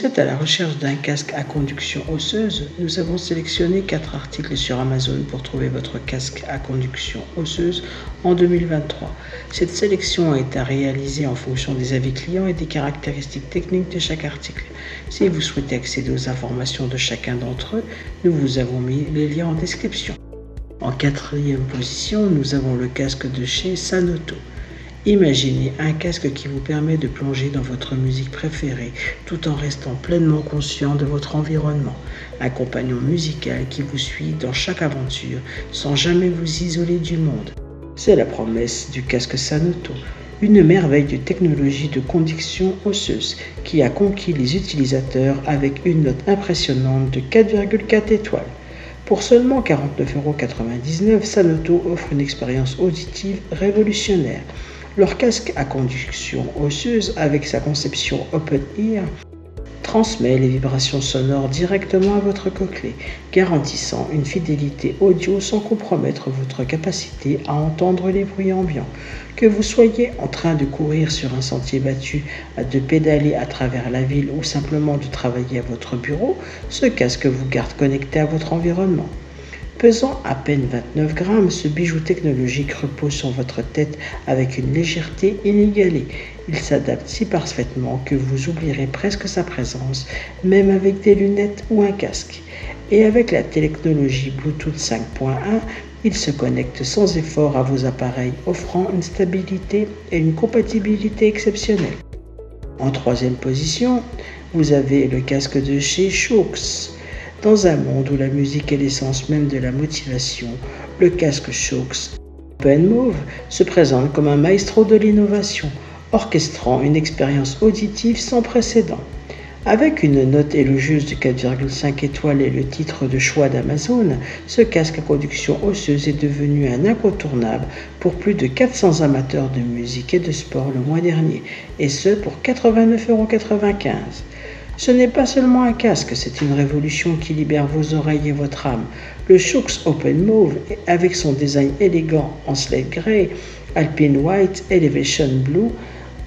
Vous êtes à la recherche d'un casque à conduction osseuse? Nous avons sélectionné 4 articles sur Amazon pour trouver votre casque à conduction osseuse en 2023. Cette sélection a été réalisée en fonction des avis clients et des caractéristiques techniques de chaque article. Si vous souhaitez accéder aux informations de chacun d'entre eux, nous vous avons mis les liens en description. En 4e position, nous avons le casque de chez Sanoto. Imaginez un casque qui vous permet de plonger dans votre musique préférée tout en restant pleinement conscient de votre environnement. Un compagnon musical qui vous suit dans chaque aventure sans jamais vous isoler du monde. C'est la promesse du casque Sanoto, une merveille de technologie de conduction osseuse qui a conquis les utilisateurs avec une note impressionnante de 4,4 étoiles. Pour seulement 49,99 €, Sanoto offre une expérience auditive révolutionnaire. Leur casque à conduction osseuse, avec sa conception Open Ear, transmet les vibrations sonores directement à votre cochlée, garantissant une fidélité audio sans compromettre votre capacité à entendre les bruits ambiants. Que vous soyez en train de courir sur un sentier battu, de pédaler à travers la ville ou simplement de travailler à votre bureau, ce casque vous garde connecté à votre environnement. Pesant à peine 29 grammes, ce bijou technologique repose sur votre tête avec une légèreté inégalée. Il s'adapte si parfaitement que vous oublierez presque sa présence, même avec des lunettes ou un casque. Et avec la technologie Bluetooth 5.1, il se connecte sans effort à vos appareils, offrant une stabilité et une compatibilité exceptionnelles. En 3e position, vous avez le casque de chez Shokz. Dans un monde où la musique est l'essence même de la motivation, le casque Shokz Open Move se présente comme un maestro de l'innovation, orchestrant une expérience auditive sans précédent. Avec une note élogieuse de 4,5 étoiles et le titre de choix d'Amazon, ce casque à conduction osseuse est devenu un incontournable pour plus de 400 amateurs de musique et de sport le mois dernier, et ce pour 89,95 €. Ce n'est pas seulement un casque, c'est une révolution qui libère vos oreilles et votre âme. Le Shokz Open Move, avec son design élégant en slate grey, Alpine White, Elevation Blue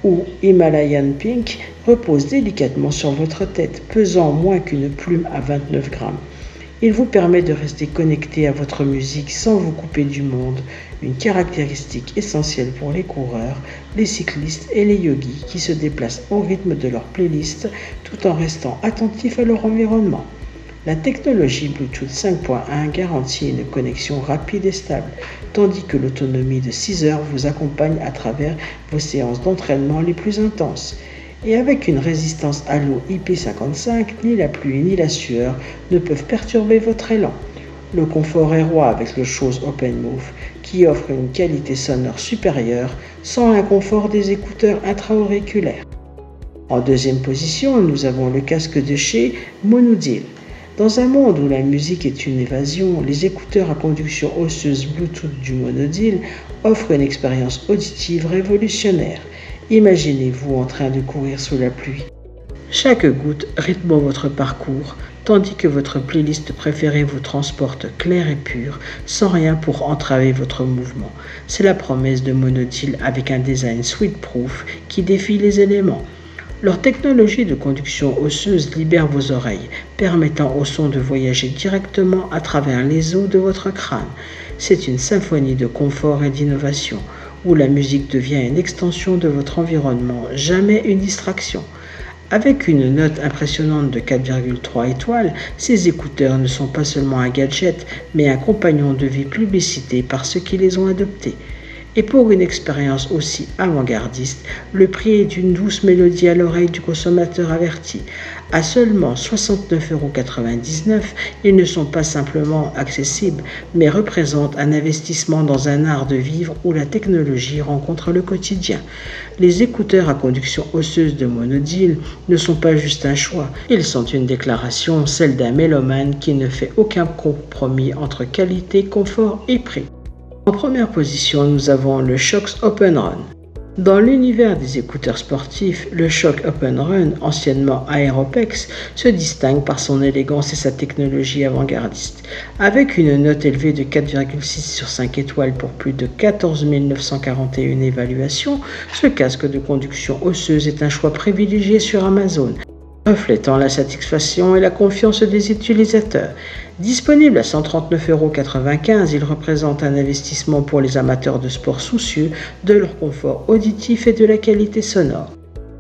ou Himalayan Pink, repose délicatement sur votre tête, pesant moins qu'une plume à 29 grammes. Il vous permet de rester connecté à votre musique sans vous couper du monde, une caractéristique essentielle pour les coureurs, les cyclistes et les yogis qui se déplacent au rythme de leur playlist tout en restant attentifs à leur environnement. La technologie Bluetooth 5.1 garantit une connexion rapide et stable, tandis que l'autonomie de 6 heures vous accompagne à travers vos séances d'entraînement les plus intenses. Et avec une résistance à l'eau IP55, ni la pluie ni la sueur ne peuvent perturber votre élan. Le confort est roi avec le Shokz Open Move, qui offre une qualité sonore supérieure sans l'inconfort des écouteurs intra-auriculaires. En 2e position, nous avons le casque de chez Monodil. Dans un monde où la musique est une évasion, les écouteurs à conduction osseuse Bluetooth du Monodil offrent une expérience auditive révolutionnaire. Imaginez-vous en train de courir sous la pluie. Chaque goutte rythme votre parcours, tandis que votre playlist préférée vous transporte clair et pur, sans rien pour entraver votre mouvement. C'est la promesse de Monodil avec un design sweat-proof qui défie les éléments. Leur technologie de conduction osseuse libère vos oreilles, permettant au son de voyager directement à travers les os de votre crâne. C'est une symphonie de confort et d'innovation, où la musique devient une extension de votre environnement, jamais une distraction. Avec une note impressionnante de 4,3 étoiles, ces écouteurs ne sont pas seulement un gadget, mais un compagnon de vie plébiscité par ceux qui les ont adoptés. Et pour une expérience aussi avant-gardiste, le prix est d'une douce mélodie à l'oreille du consommateur averti. À seulement 69,99 €, ils ne sont pas simplement accessibles, mais représentent un investissement dans un art de vivre où la technologie rencontre le quotidien. Les écouteurs à conduction osseuse de Monodil ne sont pas juste un choix, ils sont une déclaration, celle d'un mélomane qui ne fait aucun compromis entre qualité, confort et prix. En première position, nous avons le Shokz Open Run. Dans l'univers des écouteurs sportifs, le Shokz Open Run, anciennement Aeropex, se distingue par son élégance et sa technologie avant-gardiste. Avec une note élevée de 4,6 sur 5 étoiles pour plus de 14 941 évaluations, ce casque de conduction osseuse est un choix privilégié sur Amazon. reflétant la satisfaction et la confiance des utilisateurs. Disponible à 139,95 €, il représente un investissement pour les amateurs de sport soucieux de leur confort auditif et de la qualité sonore.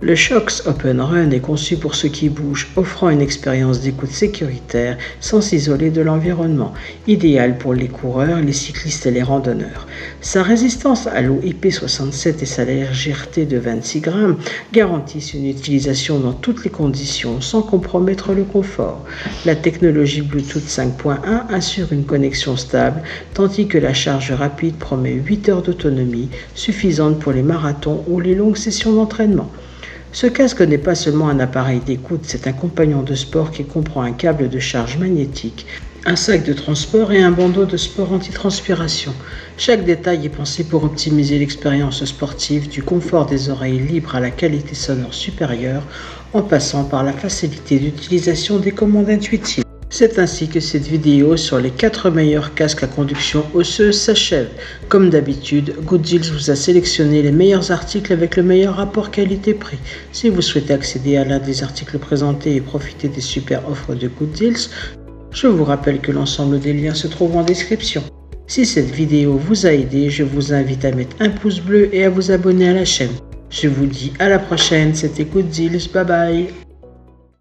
Le Shokz Open Run est conçu pour ceux qui bougent, offrant une expérience d'écoute sécuritaire sans s'isoler de l'environnement, idéal pour les coureurs, les cyclistes et les randonneurs. Sa résistance à l'eau IP67 et sa légèreté de 26 grammes garantissent une utilisation dans toutes les conditions sans compromettre le confort. La technologie Bluetooth 5.1 assure une connexion stable, tandis que la charge rapide promet 8 heures d'autonomie, suffisante pour les marathons ou les longues sessions d'entraînement. Ce casque n'est pas seulement un appareil d'écoute, c'est un compagnon de sport qui comprend un câble de charge magnétique, un sac de transport et un bandeau de sport anti-transpiration. Chaque détail est pensé pour optimiser l'expérience sportive, du confort des oreilles libres à la qualité sonore supérieure, en passant par la facilité d'utilisation des commandes intuitives. C'est ainsi que cette vidéo sur les 4 meilleurs casques à conduction osseuse s'achève. Comme d'habitude, Good Deals vous a sélectionné les meilleurs articles avec le meilleur rapport qualité-prix. Si vous souhaitez accéder à l'un des articles présentés et profiter des super offres de Good Deals, je vous rappelle que l'ensemble des liens se trouvent en description. Si cette vidéo vous a aidé, je vous invite à mettre un pouce bleu et à vous abonner à la chaîne. Je vous dis à la prochaine, c'était Good Deals, bye bye.